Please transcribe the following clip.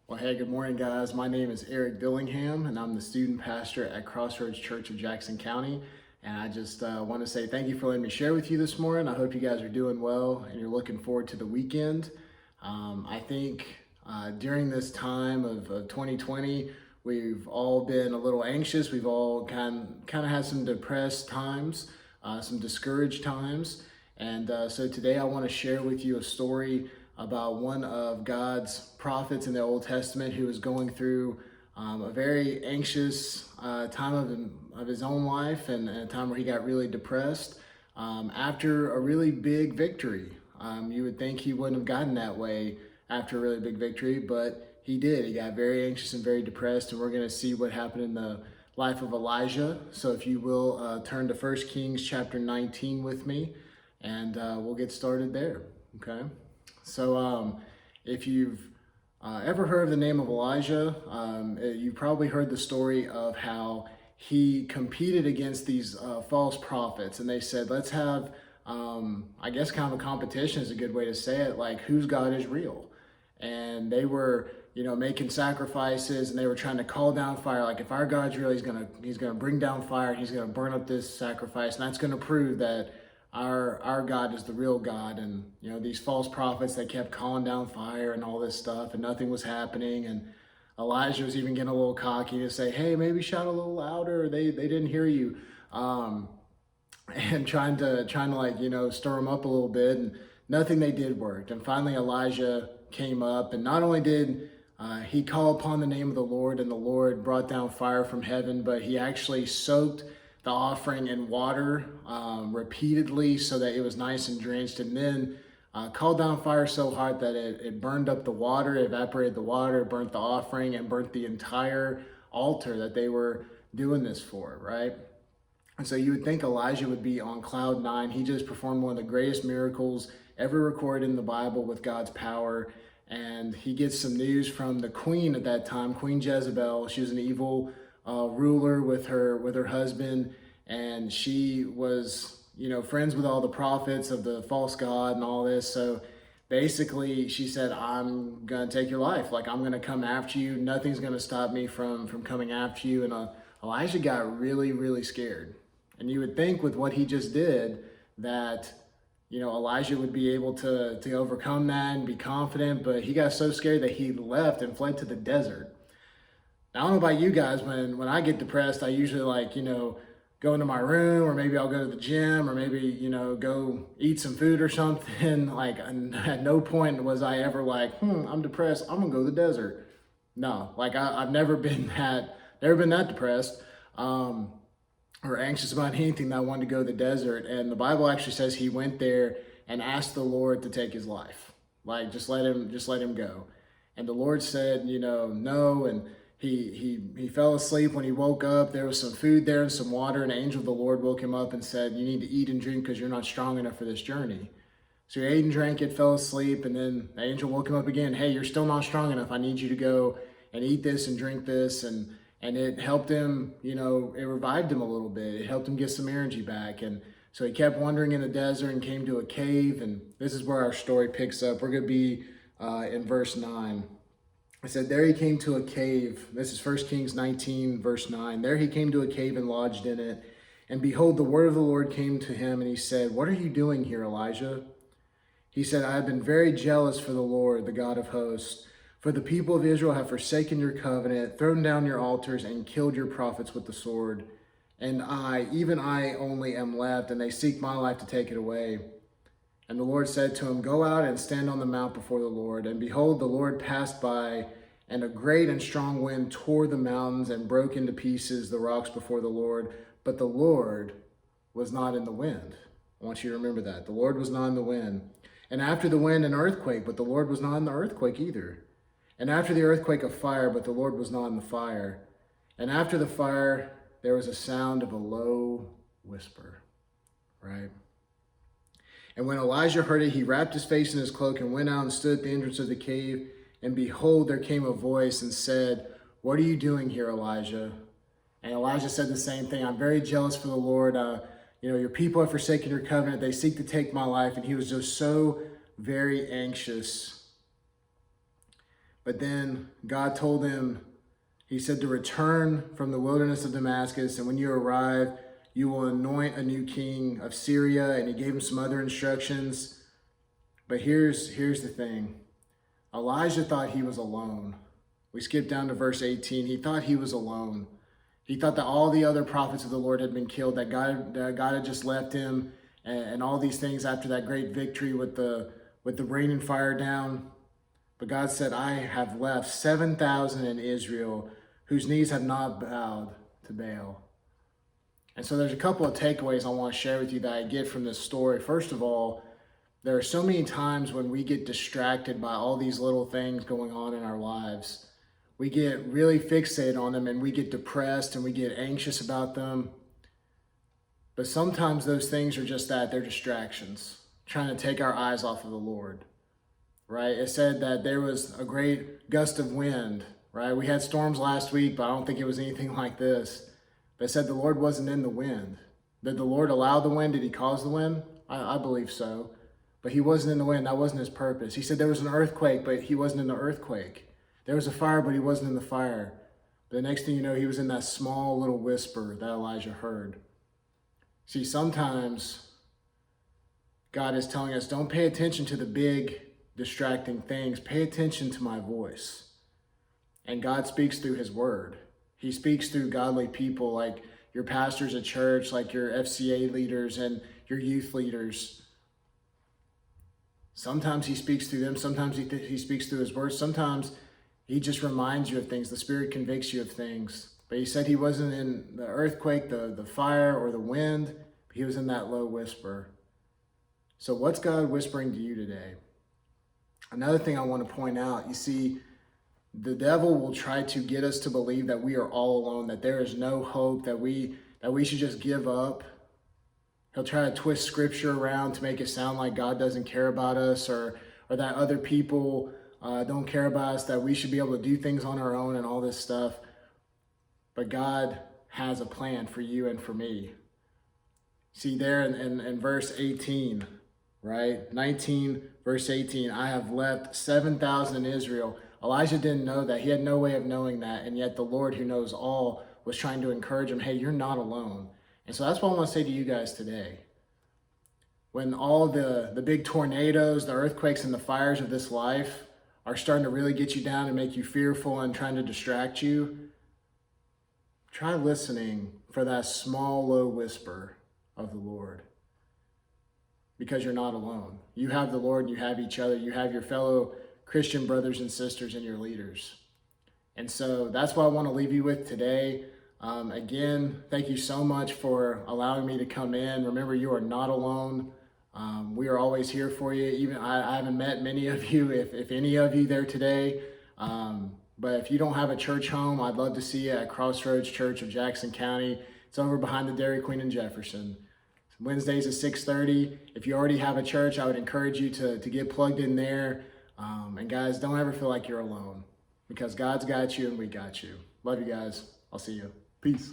Well, hey, good morning, guys. My name is Eric Dillingham, and I'm the student pastor at Crossroads Church of Jackson County. And I just want to say thank you for letting me share with you this morning. I hope you guys are doing well and you're looking forward to the weekend. I think during this time of 2020, we've all been a little anxious. We've all kind of had some depressed times, some discouraged times. And so today I want to share with you a story about one of God's prophets in the Old Testament who was going through a very anxious time of his own life and a time where he got really depressed after a really big victory. You would think he wouldn't have gotten that way after a really big victory, but he did. He got very anxious and very depressed, and we're going to see what happened in the life of Elijah. So if you will turn to 1 Kings chapter 19 with me, and we'll get started there, okay? So if you've ever heard of the name of Elijah, you probably heard the story of how he competed against these false prophets, and they said, let's have, I guess kind of a competition is a good way to say it, like whose God is real. And they were, making sacrifices, and they were trying to call down fire. Like, if our God's real, he's gonna bring down fire, he's gonna burn up this sacrifice, and that's gonna prove that our God is the real God. And these false prophets, they kept calling down fire and all this stuff, and nothing was happening. And Elijah was even getting a little cocky to say, hey, maybe shout a little louder, they didn't hear you, and trying to like stir them up a little bit, and nothing they did worked. And finally Elijah came up, and not only did he call upon the name of the Lord, and the Lord brought down fire from heaven, but he actually soaked the offering in water repeatedly so that it was nice and drenched, and then called down fire so hard that it burned up the water, evaporated the water, burnt the offering, and burnt the entire altar that they were doing this for, right? And so you would think Elijah would be on cloud nine. He just performed one of the greatest miracles ever recorded in the Bible with God's power. And he gets some news from the queen at that time, Queen Jezebel. She was an evil ruler with her husband, and she was friends with all the prophets of the false god and all this. So basically she said, I'm gonna take your life, like I'm gonna come after you, nothing's gonna stop me from coming after you. And Elijah got really scared. And you would think with what he just did that Elijah would be able to overcome that and be confident, but he got so scared that he left and fled to the desert. I don't know about you guys, when I get depressed, I usually go into my room, or maybe I'll go to the gym, or maybe, go eat some food or something. Like, at no point was I ever like, I'm depressed, I'm gonna go to the desert. No, like I've never been that depressed or anxious about anything that I wanted to go to the desert. And the Bible actually says he went there and asked the Lord to take his life. Like, just let him go. And the Lord said, no, and he fell asleep. When he woke up, there was some food there and some water. An angel of the Lord woke him up and said, you need to eat and drink because you're not strong enough for this journey. So he ate and drank it, fell asleep, and then the angel woke him up again. Hey, you're still not strong enough. I need you to go and eat this and drink this. And it helped him, it revived him a little bit. It helped him get some energy back. And so he kept wandering in the desert and came to a cave. And this is where our story picks up. We're going to be in verse 9. It said, there he came to a cave. This is 1 Kings 19, verse 9. There he came to a cave and lodged in it. And behold, the word of the Lord came to him, and he said, what are you doing here, Elijah? He said, I have been very jealous for the Lord, the God of hosts. For the people of Israel have forsaken your covenant, thrown down your altars, and killed your prophets with the sword. And I, even I only am left, and they seek my life to take it away. And the Lord said to him, go out and stand on the mount before the Lord. And behold, the Lord passed by, and a great and strong wind tore the mountains and broke into pieces the rocks before the Lord. But the Lord was not in the wind. I want you to remember that. The Lord was not in the wind. And after the wind, an earthquake, but the Lord was not in the earthquake either. And after the earthquake, a fire, but the Lord was not in the fire. And after the fire, there was a sound of a low whisper, right? And when Elijah heard it, he wrapped his face in his cloak and went out and stood at the entrance of the cave. And behold, there came a voice and said, what are you doing here, Elijah? And Elijah said the same thing. I'm very jealous for the Lord. Your people have forsaken your covenant. They seek to take my life. And he was just so very anxious. But then God told him, he said to return from the wilderness of Damascus, and when you arrive, you will anoint a new king of Syria. And he gave him some other instructions. But here's the thing. Elijah thought he was alone. We skip down to verse 18. He thought he was alone. He thought that all the other prophets of the Lord had been killed, that God had just left him, and all these things after that great victory with the rain and fire down. But God said, I have left 7,000 in Israel whose knees have not bowed to Baal. And so there's a couple of takeaways I want to share with you that I get from this story. First of all, there are so many times when we get distracted by all these little things going on in our lives. We get really fixated on them and we get depressed and we get anxious about them. But sometimes those things are just that, they're distractions, trying to take our eyes off of the Lord, right? It said that there was a great gust of wind, right? We had storms last week, but I don't think it was anything like this. But it said the Lord wasn't in the wind. Did the Lord allow the wind? Did he cause the wind? I believe so. But he wasn't in the wind. That wasn't his purpose. He said there was an earthquake, but he wasn't in the earthquake. There was a fire, but he wasn't in the fire. But the next thing you know, he was in that small little whisper that Elijah heard. See, sometimes God is telling us, don't pay attention to the big distracting things. Pay attention to my voice. And God speaks through his word. He speaks through godly people like your pastors at church, like your FCA leaders and your youth leaders. Sometimes he speaks through them. Sometimes he speaks through his word. Sometimes he just reminds you of things. The Spirit convicts you of things. But he said he wasn't in the earthquake, the fire, or the wind. But he was in that low whisper. So what's God whispering to you today? Another thing I want to point out, you see, the devil will try to get us to believe that we are all alone, that there is no hope, that we should just give up. He'll try to twist scripture around to make it sound like God doesn't care about us, or that other people don't care about us, that we should be able to do things on our own and all this stuff. But God has a plan for you and for me. See there in verse 18, right? 19, verse 18, I have left 7,000 in Israel. Elijah didn't know that. He had no way of knowing that. And yet the Lord, who knows all, was trying to encourage him, hey, you're not alone. And so that's what I want to say to you guys today. When all the big tornadoes, the earthquakes, and the fires of this life are starting to really get you down and make you fearful and trying to distract you, try listening for that small, low whisper of the Lord. Because you're not alone. You have the Lord, and you have each other. You have your fellow Christian brothers and sisters and your leaders. And so that's what I want to leave you with today. Again, thank you so much for allowing me to come in. Remember, you are not alone. We are always here for you. Even I haven't met many of you, if any of you there today. But if you don't have a church home, I'd love to see you at Crossroads Church of Jackson County. It's over behind the Dairy Queen in Jefferson. Wednesdays at 6:30. If you already have a church, I would encourage you to get plugged in there. And guys, don't ever feel like you're alone, because God's got you and we got you. Love you guys. I'll see you. Peace.